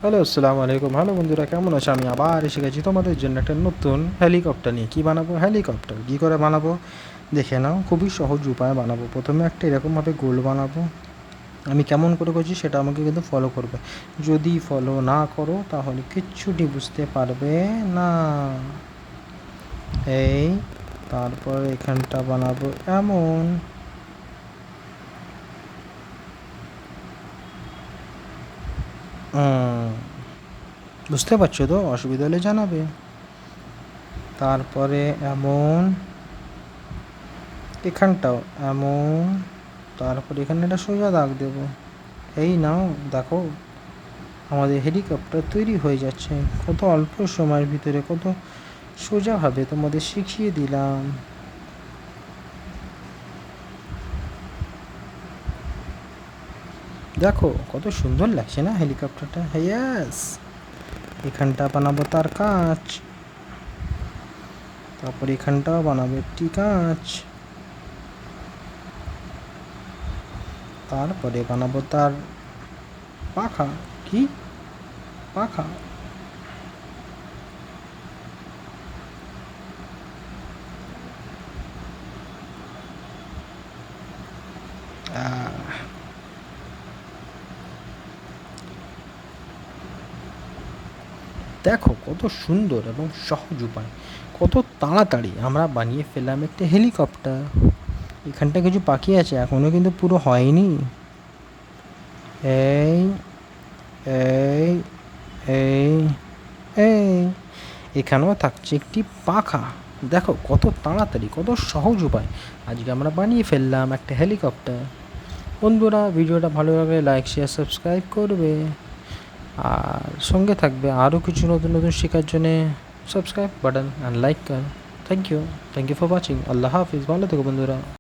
Hello, আসসালামু আলাইকুম। Hello বন্ধুরা, কেমন আছো? আমি আবার এসে গেছি তোমাদের জন্য একটা নতুন হেলিকপ্টার নিয়ে। কী বানাবো? হেলিকপ্টার। কী করে বানাবো দেখে নাও। খুবই সহজ উপায়ে বানাবো। প্রথমে একটা এরকমভাবে গোল বানাবো। আমি কেমন করে করছি সেটা আমাকে কিন্তু ফলো করবে। যদি ফলো না করো তাহলে কিচ্ছুটি বুঝতে পারবে না। এই, তারপর এখানটা বানাবো এমন। বুঝতে পারছো তো? অসুবিধা হলে জানাবে। তারপরে এমন, এখানটাও এমন। তারপর এখানে একটা সোজা দাগ দেব। এই নাও, দেখো আমাদের হেলিকপ্টার তৈরি হয়ে যাচ্ছে। কত অল্প সময়ের ভিতরে কত সোজাভাবে তোমাদের শিখিয়ে দিলাম। দেখো কত সুন্দর লাগছে না হেলিকপ্টারটা? ইয়েস। এখানটা বানাবো তার কাঁচ। তারপর এখানটাও বানাবো একটি কাঁচ। তারপরে বানাবো তার পাখা। কি পাখা? দেখো কত সুন্দর এবং সহজ উপায়, কত তাড়াতাড়ি আমরা বানিয়ে ফেললাম একটা হেলিকপ্টার। এখানটা কিছু বাকি আছে, এখনও কিন্তু পুরো হয়নি। এই এই এই এই এখানেও থাকছে একটি পাখা। দেখো কত তাড়াতাড়ি, কত সহজ উপায় আজকে আমরা বানিয়ে ফেললাম একটা হেলিকপ্টার। বন্ধুরা, ভিডিওটা ভালো লাগলে লাইক শেয়ার সাবস্ক্রাইব করবে, আর সঙ্গে থাকবে আরও কিছু নতুন নতুন শেখার জন্যে। সাবস্ক্রাইব বাটন অ্যান্ড লাইক কর। Thank you for watching. আল্লাহ হাফিজ। ভালো থেকো বন্ধুরা।